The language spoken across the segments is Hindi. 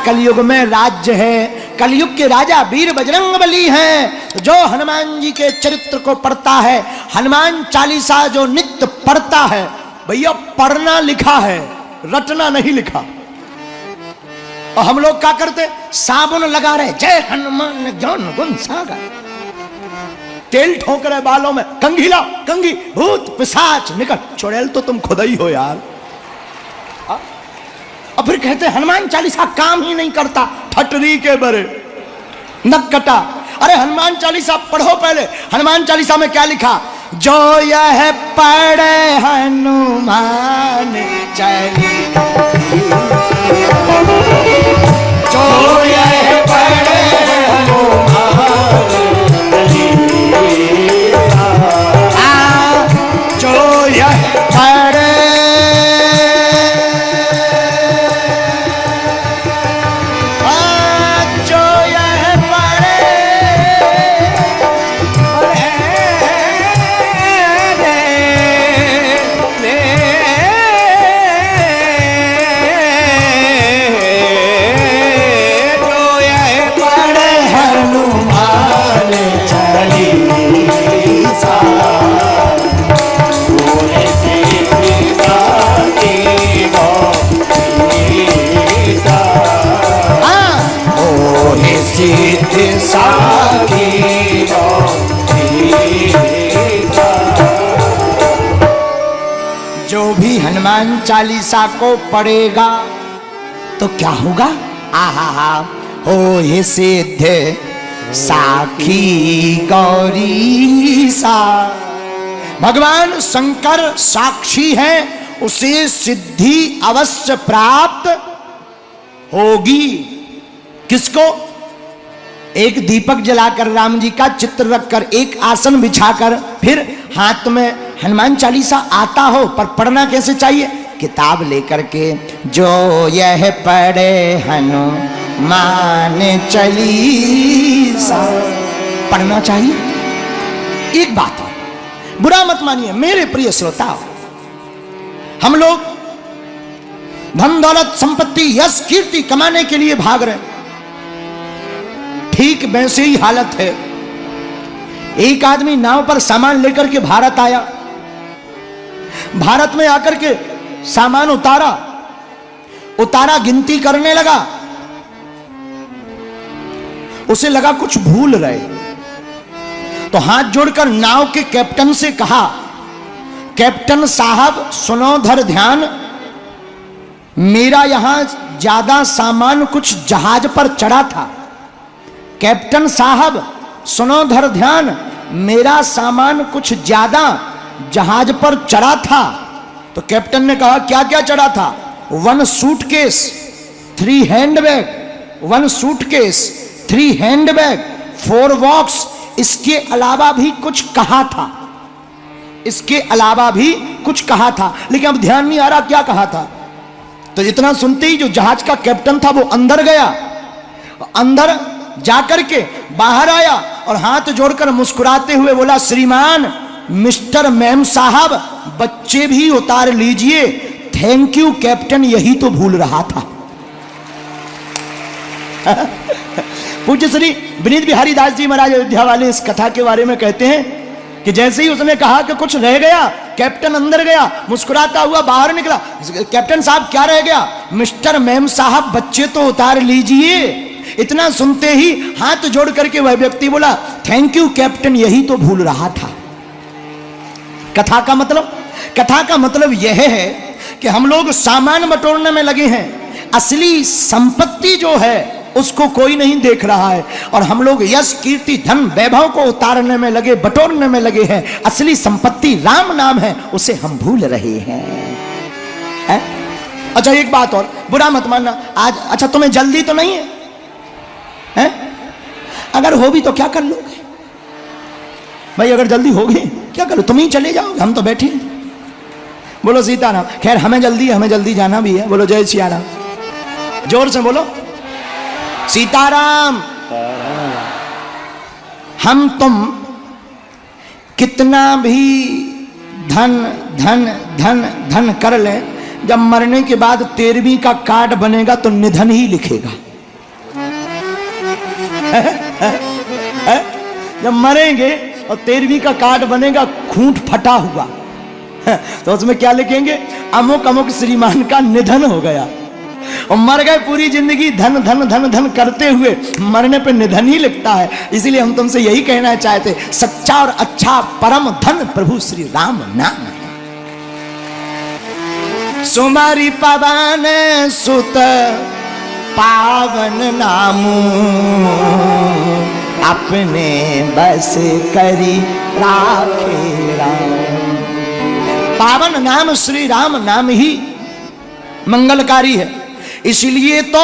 कलयुग में राज्य है। कलयुग के राजा वीर बजरंगबली हैं। जो हनुमान जी के चरित्र को पढ़ता है, हनुमान चालीसा जो नित्य पढ़ता है, भैया पढ़ना लिखा है, रटना नहीं लिखा। और हम लोग क्या करते, साबुन लगा रहे, जय हनुमान ज्ञान गुण सागर, तेल ठोक रहे बालों में, कंघी लाओ कंघी, भूत पिशाच निकल। चुड़ैल तो तुम खुद ही हो यार। और फिर कहते हनुमान चालीसा काम ही नहीं करता, ठटरी के बरे नक कटा। अरे हनुमान चालीसा पढ़ो पहले। हनुमान चालीसा में क्या लिखा, जो यह पढ़े हनुमान चालीसा, जो यह पढ़े हनुमान चालीसा, जो यह पढ़े, जो भी हनुमान चालीसा को पढ़ेगा तो क्या होगा, आहा हो हे सिद्ध साखी गौरी सा। भगवान शंकर साक्षी हैं, उसे सिद्धि अवश्य प्राप्त होगी। किसको? एक दीपक जलाकर, राम जी का चित्र रखकर, एक आसन बिछाकर, फिर हाथ में हनुमान चालीसा आता हो, पर पढ़ना कैसे चाहिए, किताब लेकर के, जो यह पढ़े हनुमान चालीसा, पढ़ना चाहिए। एक बात है, बुरा मत मानिए मेरे प्रिय श्रोता, हम लोग धन दौलत संपत्ति यश कीर्ति कमाने के लिए भाग रहे, ठीक वैसे ही हालत है। एक आदमी नाव पर सामान लेकर के भारत आया, भारत में आकर के सामान उतारा गिनती करने लगा, उसे लगा कुछ भूल रहे, तो हाथ जोड़कर नाव के कैप्टन से कहा, कैप्टन साहब सुनो धर ध्यान, मेरा यहां ज्यादा सामान कुछ जहाज पर चढ़ा था। कैप्टन साहब सुनो धर ध्यान, मेरा सामान कुछ ज्यादा जहाज पर चढ़ा था। तो कैप्टन ने कहा क्या क्या चढ़ा था? 1 suitcase 3 handbag, 1 suitcase 3 handbag, 4 box, इसके अलावा भी कुछ कहा था, इसके अलावा भी कुछ कहा था, लेकिन अब ध्यान नहीं आ रहा क्या कहा था। तो इतना सुनते ही जो जहाज का कैप्टन था वो अंदर गया, अंदर जाकर के बाहर आया और हाथ जोड़कर मुस्कुराते हुए बोला, श्रीमान मिस्टर मैम साहब बच्चे भी उतार लीजिए, थैंक यू कैप्टन, यही तो भूल रहा था। पूज्य श्री विनीत बिहारी दास जी महाराज अयोध्या वाले इस कथा के बारे में कहते हैं कि जैसे ही उसने कहा कि कुछ रह गया, कैप्टन अंदर गया, मुस्कुराता हुआ बाहर निकला। कैप्टन साहब क्या रह गया? मिस्टर मैम साहब बच्चे तो उतार लीजिए। इतना सुनते ही हाथ जोड़ करके वह व्यक्ति बोला, थैंक यू कैप्टन, यही तो भूल रहा था। कथा का मतलब यह है कि हम लोग सामान बटोरने में लगे हैं, असली संपत्ति जो है उसको कोई नहीं देख रहा है, और हम लोग यश कीर्ति धन वैभव को उतारने में लगे, बटोरने में लगे हैं। असली संपत्ति राम नाम है, उसे हम भूल रहे हैं, है? अच्छा एक बात और, बुरा मत मानना आज, अच्छा तुम्हें जल्दी तो नहीं है, है? अगर हो भी तो क्या कर लोगे भाई? अगर जल्दी होगी क्या करो, तुम ही चले जाओगे, हम तो बैठे। बोलो सीताराम। खैर हमें जल्दी है, हमें जल्दी जाना भी है। बोलो जय सिया राम, जोर से बोलो सीताराम। हम तुम कितना भी धन धन धन धन कर ले, जब मरने के बाद 13वीं का कार्ड बनेगा तो निधन ही लिखेगा। जब मरेंगे और 13वीं का कार्ड बनेगा खूंट फटा हुआ, तो उसमें क्या लिखेंगे? अमुक अमुक श्रीमान का निधन हो गया। और मर गए, पूरी जिंदगी धन धन धन धन करते हुए मरने पे निधन ही लिखता है। इसीलिए हम तुमसे यही कहना चाहते, सच्चा और अच्छा परम धन प्रभु श्री राम नाम है। सुमरि पवन सुत पावन नामू, अपने बस करी राखे राम। पावन नाम श्री राम नाम ही मंगलकारी है। इसलिए तो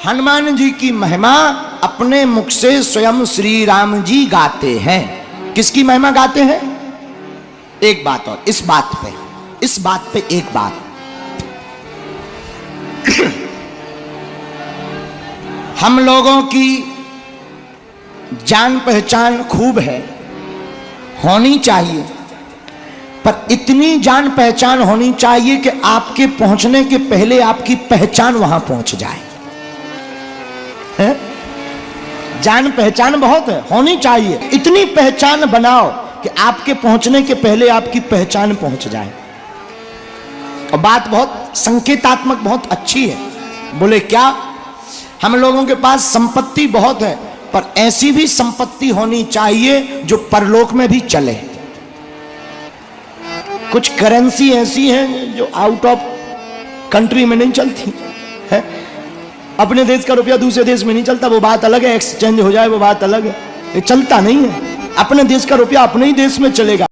हनुमान जी की महिमा अपने मुख से स्वयं श्री राम जी गाते हैं। किसकी महिमा गाते हैं? एक बात और, इस बात पे एक बात, हम लोगों की जान पहचान खूब है, होनी चाहिए, पर इतनी जान पहचान होनी चाहिए कि आपके पहुंचने के पहले आपकी पहचान वहां पहुंच जाए। है? जान पहचान बहुत है, होनी चाहिए, इतनी पहचान बनाओ कि आपके पहुंचने के पहले आपकी पहचान पहुंच जाए। और बात बहुत संकेतात्मक, बहुत अच्छी है। बोले क्या? हम लोगों के पास संपत्ति बहुत है, पर ऐसी भी संपत्ति होनी चाहिए जो परलोक में भी चले। कुछ करेंसी ऐसी हैं जो आउट ऑफ कंट्री में नहीं चलती है। अपने देश का रुपया दूसरे देश में नहीं चलता, वो बात अलग है, एक्सचेंज हो जाए वो बात अलग है। ये चलता नहीं है। अपने देश का रुपया अपने ही देश में चलेगा।